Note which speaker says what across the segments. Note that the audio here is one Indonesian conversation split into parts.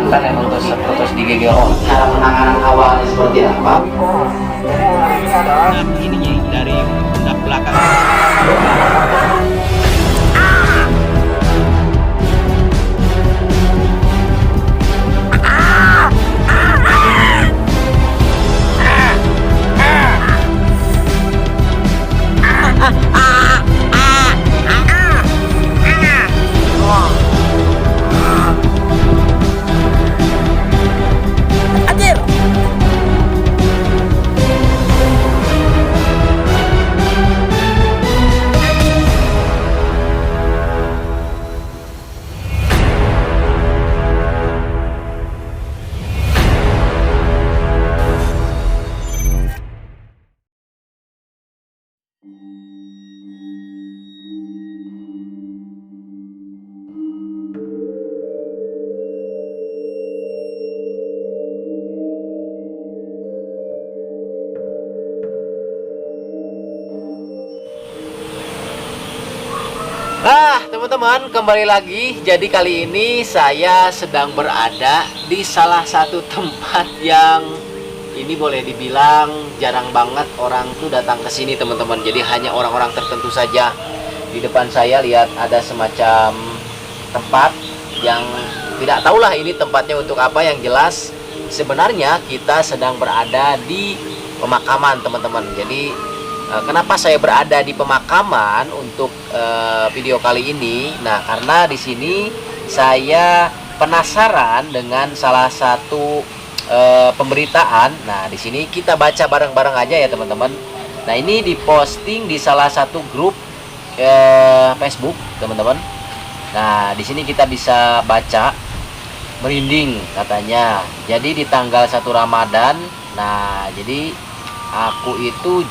Speaker 1: diamankan yang terus digigit. Oh, cara penanganan awalnya seperti apa?
Speaker 2: Nah, ininya dari pundak belakang.
Speaker 1: Teman-teman, kembali lagi. Jadi kali ini saya sedang berada di salah satu tempat yang ini boleh dibilang jarang banget orang tuh datang ke sini, teman-teman. Jadi hanya orang-orang tertentu saja. Di depan saya lihat ada semacam tempat yang tidak tahulah ini tempatnya untuk apa. Yang jelas sebenarnya kita sedang berada di pemakaman, teman-teman. Jadi kenapa saya berada di pemakaman untuk video kali ini? Nah, karena di sini saya penasaran dengan salah satu pemberitaan. Nah, di sini kita baca bareng-bareng aja ya, teman-teman. Nah, ini diposting di salah satu grup Facebook, teman-teman. Nah, di sini kita bisa baca, merinding katanya. Jadi di tanggal 1 Ramadan. Nah, jadi aku itu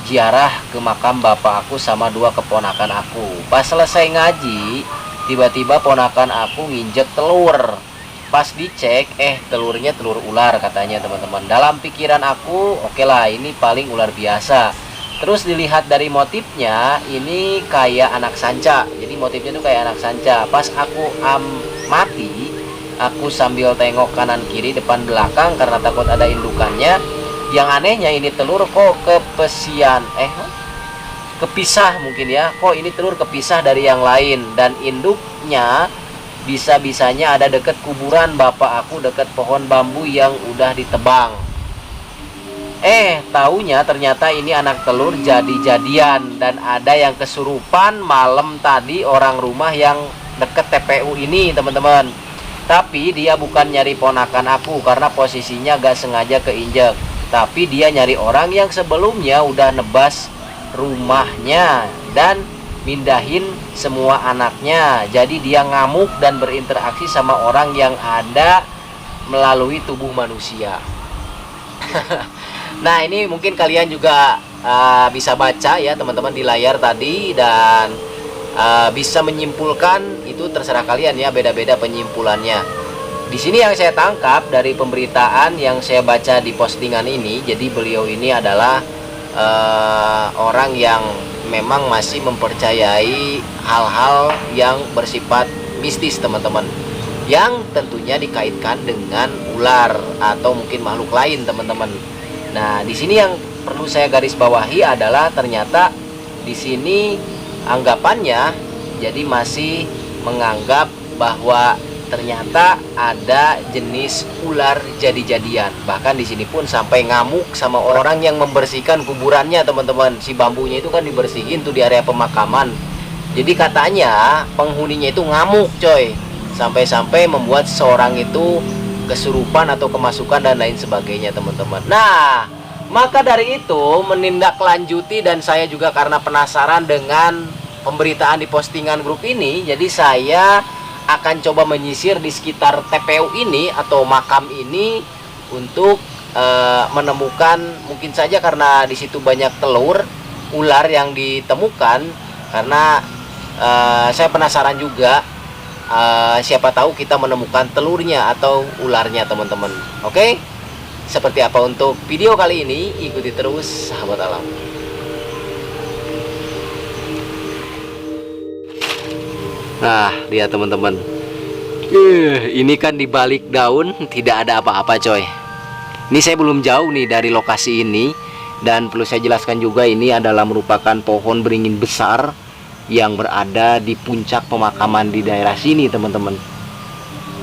Speaker 1: ziarah ke makam bapak aku sama 2 keponakan aku. Pas selesai ngaji, tiba-tiba ponakan aku nginjek telur. Pas dicek, telurnya telur ular katanya, teman-teman. Dalam pikiran aku, oke lah, ini paling ular biasa. Terus dilihat dari motifnya, ini kayak anak sanca. Jadi motifnya tuh kayak anak sanca. Pas aku mati, aku sambil tengok kanan kiri depan belakang karena takut ada indukannya. Yang anehnya ini telur kok kepisah mungkin ya. Kok ini telur kepisah dari yang lain. Dan induknya bisa-bisanya ada deket kuburan bapak aku, deket pohon bambu yang udah ditebang. Taunya ternyata ini anak telur jadi-jadian. Dan ada yang kesurupan malam tadi orang rumah yang deket TPU ini, teman-teman. Tapi dia bukan nyari ponakan aku karena posisinya gak sengaja keinjek. Tapi dia nyari orang yang sebelumnya udah nebas rumahnya dan mindahin semua anaknya. Jadi dia ngamuk dan berinteraksi sama orang yang ada melalui tubuh manusia. Nah, ini mungkin kalian juga bisa baca ya, teman-teman, di layar tadi. Dan bisa menyimpulkan, itu terserah kalian ya, beda-beda penyimpulannya. Di sini yang saya tangkap dari pemberitaan yang saya baca di postingan ini, jadi beliau ini adalah orang yang memang masih mempercayai hal-hal yang bersifat mistis, teman-teman, yang tentunya dikaitkan dengan ular atau mungkin makhluk lain, teman-teman. Nah, di sini yang perlu saya garis bawahi adalah ternyata di sini anggapannya jadi masih menganggap bahwa ternyata ada jenis ular jadi-jadian. Bahkan di sini pun sampai ngamuk sama orang yang membersihkan kuburannya, teman-teman. Si bambunya itu kan dibersihin tuh di area pemakaman. Jadi katanya penghuninya itu ngamuk, coy. Sampai-sampai membuat seorang itu kesurupan atau kemasukan dan lain sebagainya, teman-teman. Nah, maka dari itu menindaklanjuti, dan saya juga karena penasaran dengan pemberitaan di postingan grup ini, jadi saya akan coba menyisir di sekitar TPU ini atau makam ini untuk menemukan, mungkin saja karena di situ banyak telur ular yang ditemukan, karena saya penasaran juga, siapa tahu kita menemukan telurnya atau ularnya, teman-teman. Oke, seperti apa untuk video kali ini, ikuti terus sahabat alam. Nah, lihat teman-teman, Ini kan di balik daun tidak ada apa-apa coy. Ini saya belum jauh nih dari lokasi ini. Dan perlu saya jelaskan juga, ini adalah merupakan pohon beringin besar yang berada di puncak pemakaman di daerah sini teman-teman.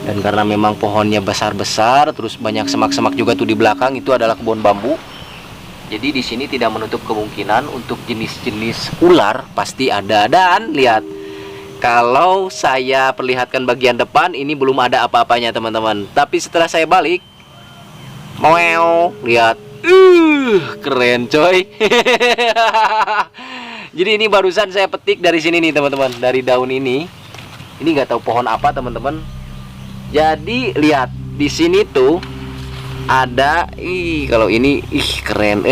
Speaker 1: Dan karena memang pohonnya besar-besar, terus banyak semak-semak juga tuh di belakang, itu adalah kebun bambu. Jadi di sini tidak menutup kemungkinan untuk jenis-jenis ular pasti ada. Dan lihat, kalau saya perlihatkan bagian depan ini belum ada apa-apanya teman-teman. Tapi setelah saya balik, lihat, keren coy. Jadi ini barusan saya petik dari sini nih teman-teman, dari daun ini. Ini nggak tahu pohon apa teman-teman. Jadi lihat di sini tuh ada, kalau ini keren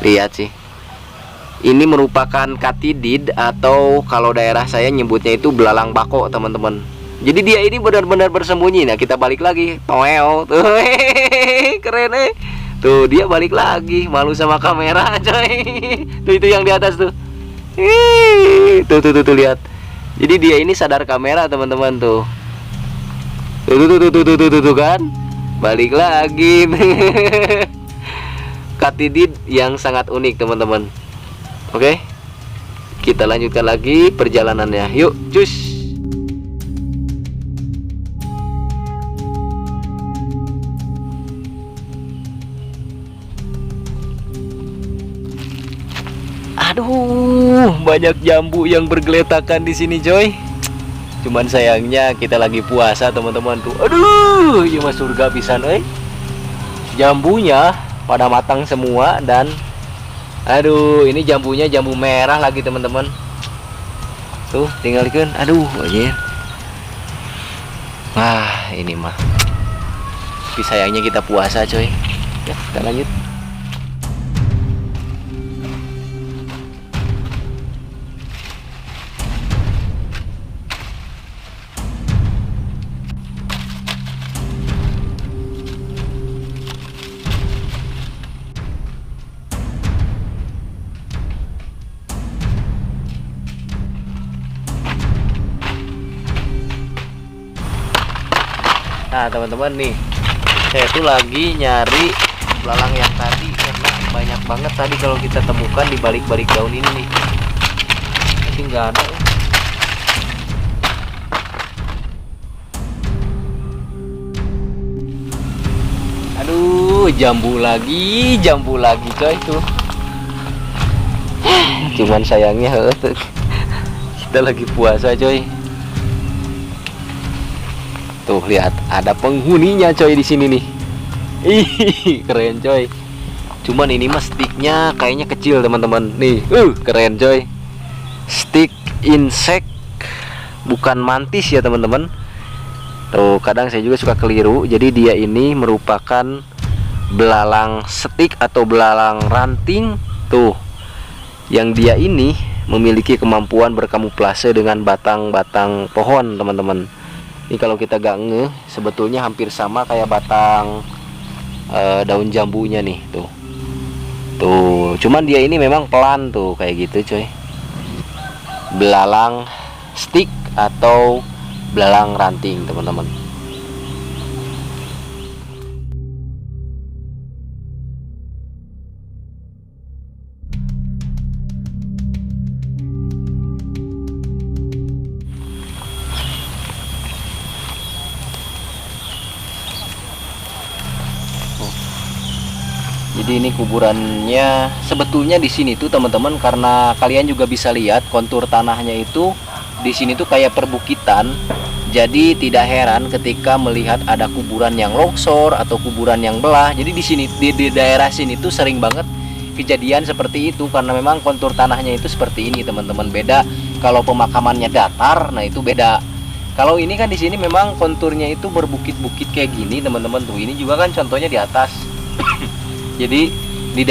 Speaker 1: lihat sih. Ini merupakan katidid atau kalau daerah saya nyebutnya itu belalang bako teman-teman. Jadi dia ini benar-benar bersembunyi. Nah kita balik lagi, tuh keren tuh dia balik lagi, malu sama kamera coy. Tuh itu yang di atas tuh. Tuh lihat. Jadi dia ini sadar kamera teman-teman tuh. Tuh kan, balik lagi. Katidid yang sangat unik teman-teman. Oke, kita lanjutkan lagi perjalanannya. Yuk, cus. Aduh, banyak jambu yang bergeletakan di sini, coy. Cuman sayangnya kita lagi puasa, teman-teman tuh. Aduh, ini mah surga pisan, Jambunya pada matang semua dan aduh, ini jambunya jambu merah lagi, teman-teman. Tuh, tinggalkan. Aduh, anjir. Wah, ini mah. Tapi sayangnya kita puasa, coy. Ya, kita lanjut. Nah teman-teman nih, saya tuh lagi nyari belalang yang tadi karena banyak banget tadi kalau kita temukan di balik-balik daun ini nih. Tapi nggak ada. Aduh, jambu lagi coy tuh. Cuman sayangnya kita lagi puasa coy. Tuh lihat, ada penghuninya coy di sini nih. Ih, keren coy. Cuman ini mah sticknya kayaknya kecil teman-teman. Nih, keren coy. Stick insect, bukan mantis ya teman-teman. Tuh, kadang saya juga suka keliru. Jadi dia ini merupakan belalang stick atau belalang ranting. Tuh, yang dia ini memiliki kemampuan berkamuflase dengan batang-batang pohon teman-teman. Ini kalau kita gak ngeh, sebetulnya hampir sama kayak batang daun jambunya nih, tuh. Tuh, cuman dia ini memang pelan tuh kayak gitu, coy. Belalang stick atau belalang ranting, teman-teman. Jadi ini kuburannya sebetulnya di sini tuh teman-teman, karena kalian juga bisa lihat kontur tanahnya itu di sini tuh kayak perbukitan. Jadi tidak heran ketika melihat ada kuburan yang longsor atau kuburan yang belah. Jadi di sini di daerah sini tuh sering banget kejadian seperti itu karena memang kontur tanahnya itu seperti ini teman-teman. Beda kalau pemakamannya datar, nah itu beda. Kalau ini kan di sini memang konturnya itu berbukit-bukit kayak gini teman-teman tuh. Ini juga kan contohnya di atas. Jadi di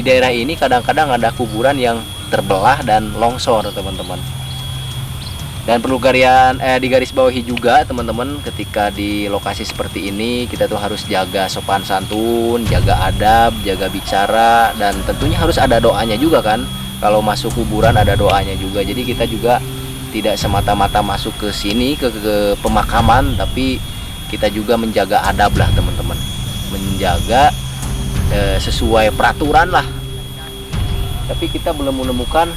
Speaker 1: daerah ini kadang-kadang ada kuburan yang terbelah dan longsor teman-teman. Dan perlu digaris bawahi juga teman-teman, ketika di lokasi seperti ini kita tuh harus jaga sopan santun, jaga adab, jaga bicara, dan tentunya harus ada doanya juga kan. Kalau masuk kuburan ada doanya juga. Jadi kita juga tidak semata-mata masuk ke sini ke pemakaman, tapi kita juga menjaga adab lah teman-teman, menjaga sesuai peraturan lah. Tapi kita belum menemukan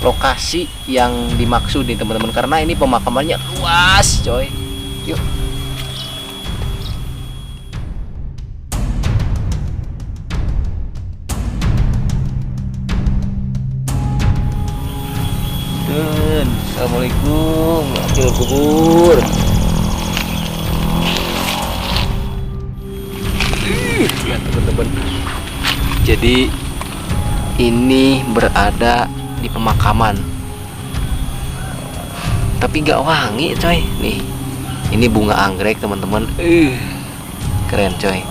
Speaker 1: lokasi yang dimaksud nih teman-teman, karena ini pemakamannya luas coy. Yuk. Assalamualaikum, akhir kubur. Ya teman-teman, jadi ini berada di pemakaman, tapi nggak wangi coy. Nih, ini bunga anggrek teman-teman, keren coy.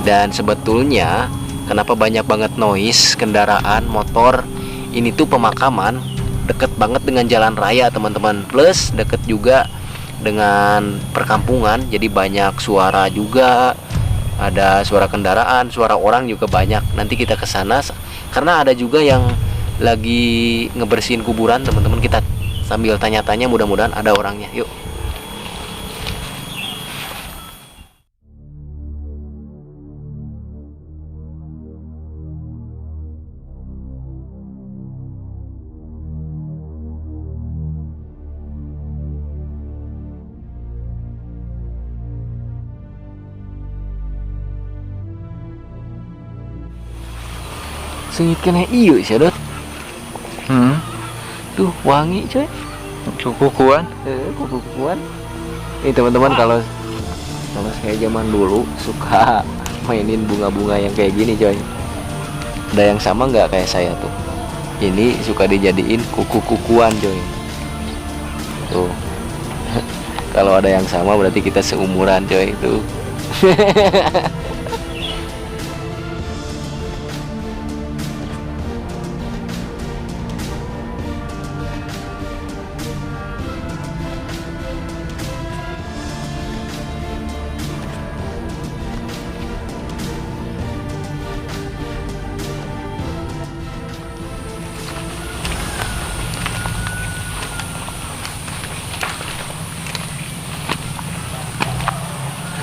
Speaker 1: Dan sebetulnya kenapa banyak banget noise kendaraan motor, ini tuh pemakaman deket banget dengan jalan raya teman-teman, plus deket juga dengan perkampungan, jadi banyak suara juga, ada suara kendaraan, suara orang juga banyak. Nanti kita ke sana karena ada juga yang lagi ngebersihin kuburan teman-teman, kita sambil tanya-tanya, mudah-mudahan ada orangnya. Yuk. Sengit kena iyo sih dot. Tuh wangi coy.
Speaker 3: Kukuan.
Speaker 1: Kuku-kukuan. Ini teman-teman, kalau saya zaman dulu suka mainin bunga-bunga yang kayak gini coy. Ada yang sama nggak kayak saya tuh? Ini suka dijadiin kuku-kukuan coy. Tuh. Kalau ada yang sama berarti kita seumuran coy itu.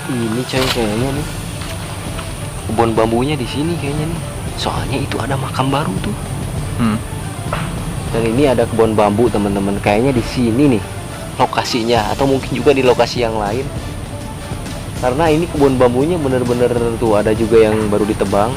Speaker 1: Ini coy kayaknya nih kebun bambunya di sini kayaknya nih. Soalnya itu ada makam baru tuh. Dan ini ada kebun bambu teman-teman. Kayaknya di sini nih lokasinya, atau mungkin juga di lokasi yang lain. Karena ini kebun bambunya bener-bener tuh, ada juga yang baru ditebang.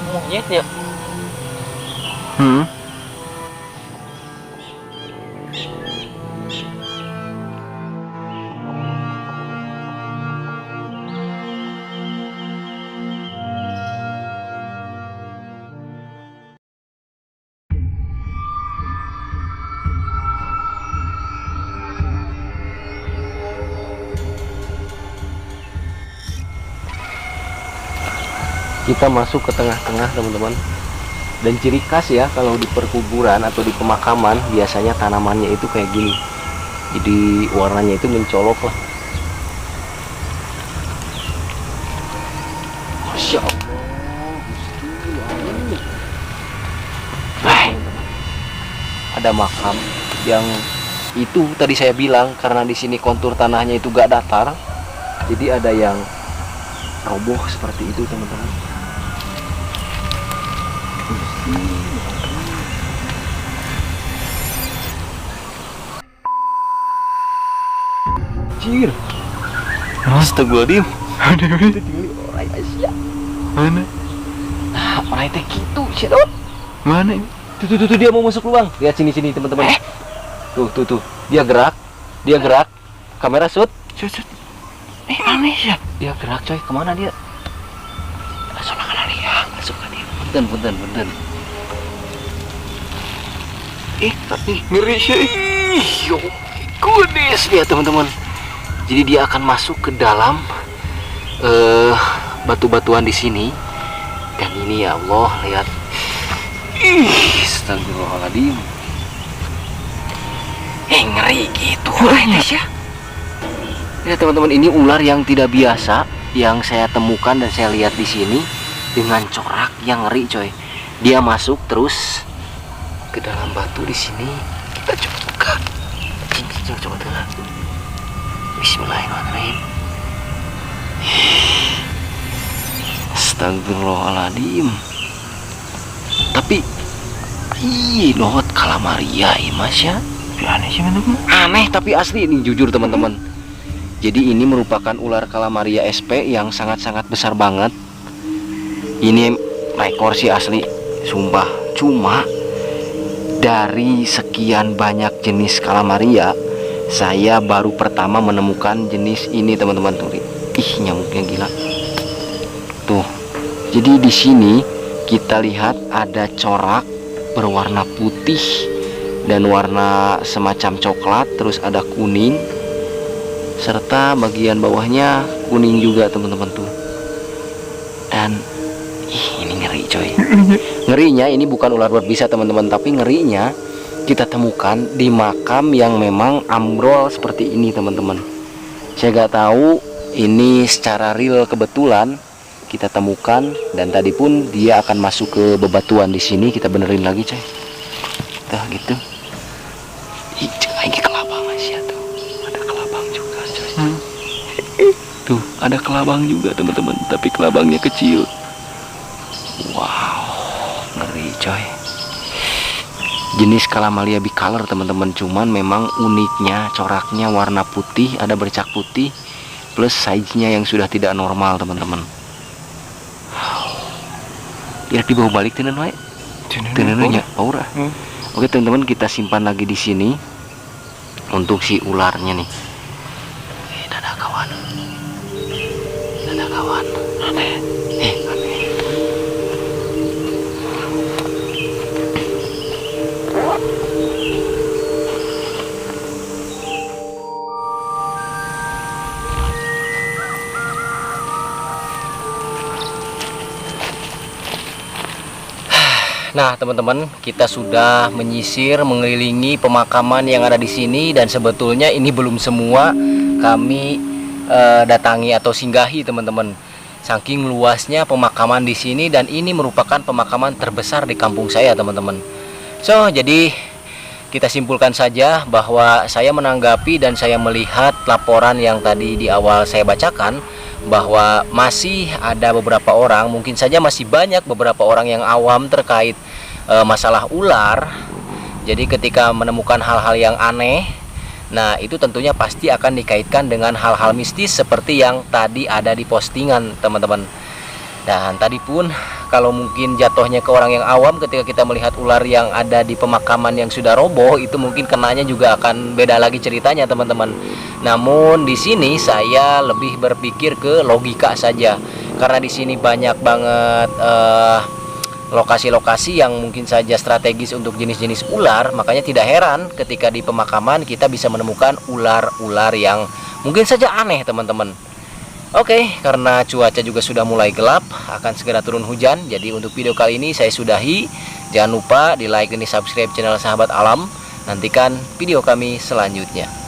Speaker 1: Monyet ya. Kita masuk ke tengah-tengah teman-teman. Dan ciri khas ya kalau di perkuburan atau di pemakaman, biasanya tanamannya itu kayak gini. Jadi warnanya itu mencolok lah. Masya Allah. Ada makam yang itu tadi saya bilang, karena di sini kontur tanahnya itu gak datar, jadi ada yang roboh seperti itu teman-teman. Anjir. Astagfirullahaladzim. Orang Asia.
Speaker 3: Mana?
Speaker 1: Nah, orang itu gitu, Syedot.
Speaker 3: Mana ini?
Speaker 1: Tuh, dia mau masuk lubang. Lihat sini teman-teman. Tuh. Dia gerak. Kamera shoot.
Speaker 3: Mana ya?
Speaker 1: Dia gerak coy. Kemana dia? Langsung lari ya. Punten.
Speaker 3: Tapi ngeri sih.
Speaker 1: Yo, goodness. Lihat teman-teman. Jadi dia akan masuk ke dalam batu-batuan di sini. Dan ini ya Allah, lihat. Astagfirullahaladzim. Ngeri gitu ya. Ya teman-teman, ini ular yang tidak biasa yang saya temukan dan saya lihat di sini dengan corak yang ngeri coy. Dia masuk terus ke dalam batu di sini. Kita coba buka. Coba lihat. Bismillahirrahmanirrahim. Astagfirullahaladzim. Tapi lot kalamaria mas ya.
Speaker 3: Aneh sih bentuknya.
Speaker 1: Aneh tapi asli ini, jujur teman-teman. Jadi ini merupakan ular kalamaria SP yang sangat-sangat besar banget. Ini rekor sih asli, sumpah. Cuma dari sekian banyak jenis kalamaria, saya baru pertama menemukan jenis ini teman-teman. Tuh, nyamuknya gila. Tuh. Jadi di sini kita lihat ada corak berwarna putih dan warna semacam coklat, terus ada kuning, serta bagian bawahnya kuning juga teman-teman tuh. Dan ini ngeri coy. Ngerinya ini bukan ular berbisa teman-teman, tapi ngerinya kita temukan di makam yang memang ambrol seperti ini teman-teman. Saya gak tahu ini secara real kebetulan kita temukan, dan tadi pun dia akan masuk ke bebatuan di sini. Kita benerin lagi coy. Tuh gitu. Ini kelabang Asia tuh. Ada kelabang juga coy. Tuh ada kelabang juga teman-teman, tapi kelabangnya kecil. Wow, ngeri coy. Jenis kalamaria bicolor teman-teman, cuman memang uniknya coraknya warna putih, ada bercak putih, plus size-nya yang sudah tidak normal teman-teman. Kira dibawa balik tenan wae. Tenennya aura. Oke teman-teman, kita simpan lagi di sini untuk si ularnya nih. Dadah kawan. Dadah kawan. Aneh. Aneh. Nah teman-teman, kita sudah menyisir mengelilingi pemakaman yang ada di sini, dan sebetulnya ini belum semua kami datangi atau singgahi teman-teman. Saking luasnya pemakaman di sini, dan ini merupakan pemakaman terbesar di kampung saya teman-teman. So jadi kita simpulkan saja bahwa saya menanggapi dan saya melihat laporan yang tadi di awal saya bacakan, bahwa masih ada beberapa orang, mungkin saja masih banyak beberapa orang yang awam terkait masalah ular. Jadi ketika menemukan hal-hal yang aneh, nah itu tentunya pasti akan dikaitkan dengan hal-hal mistis seperti yang tadi ada di postingan teman-teman. Dan tadi pun kalau mungkin jatuhnya ke orang yang awam ketika kita melihat ular yang ada di pemakaman yang sudah roboh, itu mungkin kenanya juga akan beda lagi ceritanya teman-teman. Namun di sini saya lebih berpikir ke logika saja, karena di sini banyak banget lokasi-lokasi yang mungkin saja strategis untuk jenis-jenis ular. Makanya tidak heran ketika di pemakaman kita bisa menemukan ular-ular yang mungkin saja aneh teman-teman. Oke, karena cuaca juga sudah mulai gelap, akan segera turun hujan. Jadi untuk video kali ini saya sudahi. Jangan lupa di like dan di subscribe channel Sahabat Alam. Nantikan video kami selanjutnya.